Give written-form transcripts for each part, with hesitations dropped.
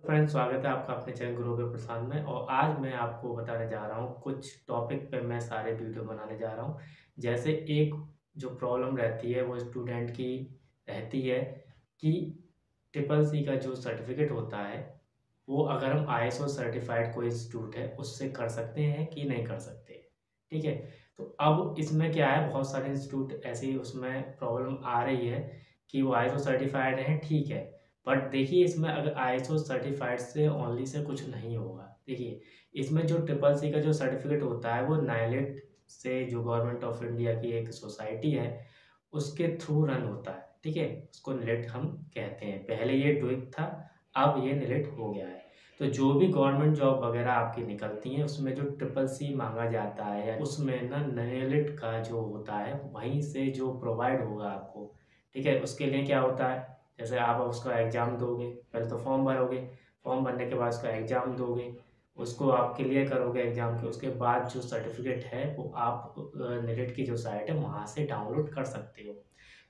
Friends, स्वागत है आपका अपने चैनल ग्रो विद प्रशांत में। और आज मैं आपको बताने जा रहा हूँ कुछ टॉपिक पे मैं सारे वीडियो बनाने जा रहा हूँ। जैसे एक जो प्रॉब्लम रहती है वो स्टूडेंट की रहती है कि ट्रिपल सी का जो सर्टिफिकेट होता है वो अगर हम आईएसओ सर्टिफाइड कोई इंस्टीट्यूट है उससे कर सकते हैं कि नहीं कर सकते। ठीक है। तो अब इसमें क्या है, बहुत सारे इंस्टीट्यूट ऐसी उसमें प्रॉब्लम आ रही है कि वो आईएसओ सर्टिफाइड हैं, ठीक है। बट देखिए, इसमें अगर आईएसओ सर्टिफाइड से ओनली से कुछ नहीं होगा। देखिए, इसमें जो ट्रिपल सी का जो सर्टिफिकेट होता है वो नाइलेट से, जो गवर्नमेंट ऑफ इंडिया की एक सोसाइटी है, उसके थ्रू रन होता है। ठीक है, उसको निलेट हम कहते हैं। पहले ये डुइक था, अब ये निलेट हो गया है। तो जो भी गवर्नमेंट जॉब वगैरह आपकी निकलती हैं उसमें जो ट्रिपल सी मांगा जाता है या उसमें ना निलेट का जो होता है वहीं से जो प्रोवाइड होगा आपको। ठीक है, उसके लिए क्या होता है, जैसे आप उसका एग्ज़ाम दोगे, पहले तो फॉर्म भरोगे, फॉर्म भरने के बाद उसका एग्ज़ाम दोगे, उसको आप क्लियर करोगे एग्ज़ाम के, उसके बाद जो सर्टिफिकेट है वो आप निलेट की जो साइट है वहाँ से डाउनलोड कर सकते हो।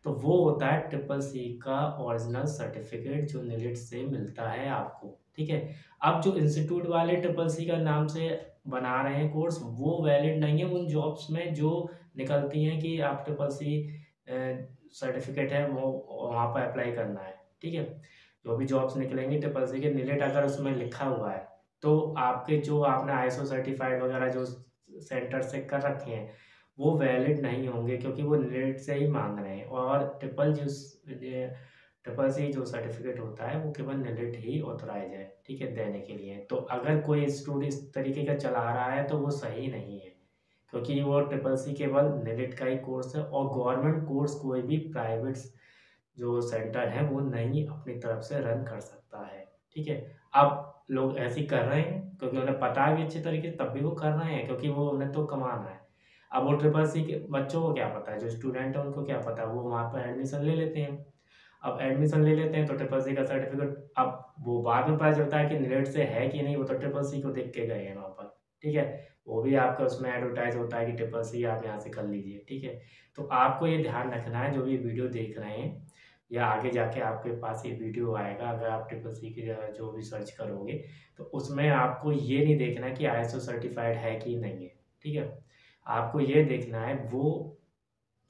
तो वो होता है ट्रिपल सी का ओरिजिनल सर्टिफिकेट जो निलेट से मिलता है आपको। ठीक है। अब जो इंस्टीट्यूट वाले ट्रिपल सी का नाम से बना रहे हैं कोर्स, वो वैलिड नहीं है उन जॉब्स में जो निकलती हैं कि आप ट्रिपल सी सर्टिफिकेट है वो वहाँ पर अप्लाई करना है। ठीक है। जो भी जॉब्स निकलेंगी ट्रिपल सी के, निलेट अगर उसमें लिखा हुआ है तो आपके जो आपने आईएसओ सर्टिफाइड वगैरह जो सेंटर से कर रखे हैं वो वैलिड नहीं होंगे, क्योंकि वो निलेट से ही मांग रहे हैं। और ट्रिपल सी जो सर्टिफिकेट होता है वो केवल निलेट ही ऑथराइज है, ठीक है, देने के लिए। तो अगर कोई इंस्टीट्यूट इस तरीके का चला रहा है तो वो सही नहीं है, क्योंकि वो ट्रिपल सी केवल निलेट का ही कोर्स है। और गवर्नमेंट कोर्स कोई भी प्राइवेट जो सेंटर है वो नहीं अपनी तरफ से रन कर सकता है। ठीक है। अब लोग ऐसे ही कर रहे हैं क्योंकि उन्हें पता है भी अच्छे तरीके से, तब भी वो कर रहे हैं क्योंकि वो उन्हें तो कमाना है। अब वो ट्रिपल सी के बच्चों को क्या पता है, जो स्टूडेंट है उनको क्या पता है, वो वहाँ पर एडमिशन ले लेते हैं। अब एडमिशन ले लेते हैं तो ट्रिपल सी का सर्टिफिकेट, अब वो बाद में पता चलता है कि निलेट से है कि नहीं, वो तो ट्रिपल सी को देख के गए हैं वहाँ पर। ठीक है। वो भी आपका उसमें एडवर्टाइज होता है कि ट्रिपल सी आप यहाँ से कर लीजिए। ठीक है। तो आपको ये ध्यान रखना है, जो भी वीडियो देख रहे हैं या आगे जाके आपके पास ये वीडियो आएगा, अगर आप ट्रिपल सी की जो भी सर्च करोगे तो उसमें आपको ये नहीं देखना कि आईएसओ सर्टिफाइड है कि नहीं है। ठीक है। आपको ये देखना है वो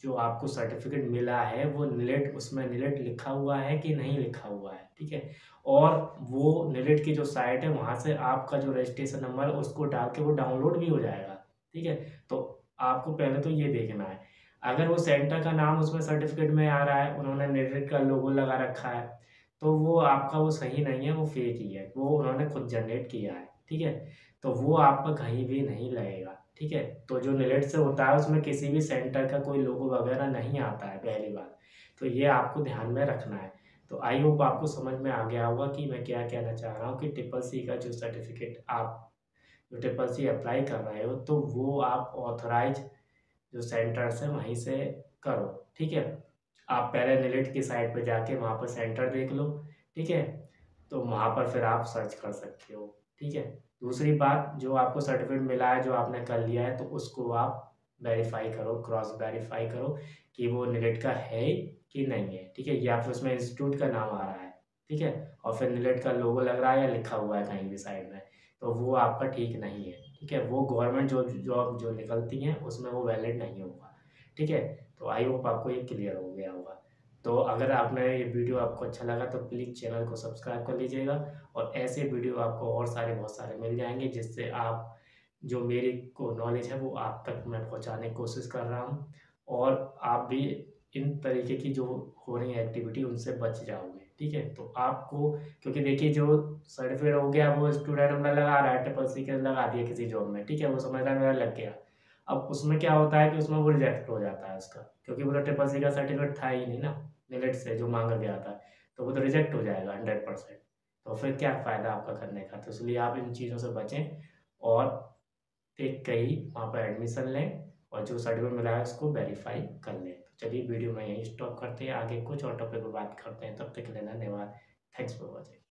जो आपको सर्टिफिकेट मिला है वो निलेट, उसमें निलेट लिखा हुआ है कि नहीं लिखा हुआ है। ठीक है। और वो निलेट की जो साइट है वहाँ से आपका जो रजिस्ट्रेशन नंबर है उसको डाल के वो डाउनलोड भी हो जाएगा। ठीक है। तो आपको पहले तो ये देखना है, अगर वो सेंटर का नाम उसमें सर्टिफिकेट में आ रहा है, उन्होंने निलेट का लोगो लगा रखा है, तो वो आपका वो सही नहीं है, वो फेक ही है, वो उन्होंने खुद जनरेट किया है। ठीक है। तो वो आपका कहीं भी नहीं लगेगा। ठीक है। तो जो निलेट से होता है उसमें किसी भी सेंटर का कोई लोगो वगैरह नहीं आता है, पहली बात। तो ये आपको ध्यान में रखना है। तो आई होप आपको समझ में आ गया होगा कि मैं क्या कहना चाह रहा हूँ कि ट्रिपल सी का जो सर्टिफिकेट आप जो ट्रिपल सी अप्लाई कर रहे हो तो वो आप ऑथराइज जो सेंटर्स हैं वहीं से करो। ठीक है। आप पहले निलेट की साइट पे जाके वहाँ पर सेंटर देख लो। ठीक है। तो वहाँ पर फिर आप सर्च कर सकते हो। ठीक है। दूसरी बात, जो आपको सर्टिफिकेट मिला है, जो आपने कर लिया है, तो उसको आप वेरीफाई करो, क्रॉस वेरीफाई करो कि वो निलेट का है कि नहीं है। ठीक है। या फिर उसमें इंस्टीट्यूट का नाम आ रहा है। ठीक है। और फिर निलेट का लोगो लग रहा है या लिखा हुआ है कहीं भी साइड में, तो वो आपका ठीक नहीं है। ठीक है। वो गवर्नमेंट जो जॉब जो निकलती हैं उसमें वो वैलिड नहीं होगा। ठीक है। तो आई होप आपको ये क्लियर हो गया होगा। तो अगर आपने ये वीडियो आपको अच्छा लगा तो प्लीज़ चैनल को सब्सक्राइब कर लीजिएगा। और ऐसे वीडियो आपको और सारे बहुत सारे मिल जाएंगे, जिससे आप जो मेरी को नॉलेज है वो आप तक मैं पहुंचाने की कोशिश कर रहा हूं, और आप भी इन तरीके की जो हो रही एक्टिविटी उनसे बच जाओगे। ठीक है। तो आपको, क्योंकि देखिए जो सर्टिफिकेट हो गया वो स्टूडेंट अपना लगा रहा है, ट्रिपल सी के लगा दिया किसी जॉब में, ठीक है, वो समझ रहा है मेरा लग गया। अब उसमें क्या होता है कि उसमें वो रिजेक्ट हो जाता है उसका, क्योंकि वो तो ट्रिपल सी का सर्टिफिकेट था ही नहीं ना, मिलेट से जो मांगा गया था, तो वो तो रिजेक्ट हो जाएगा 100%। तो फिर क्या फ़ायदा आपका करने का। तो इसलिए आप इन चीज़ों से बचें और एक कहीं वहाँ पर एडमिशन लें और जो सर्टिफिकेट मिला है उसको वेरीफाई कर लें। तो चलिए वीडियो में यहीं स्टॉप करते हैं, आगे कुछ और टॉपिक पर बात करते हैं। तब तक के लिए धन्यवाद। Thanks for watching.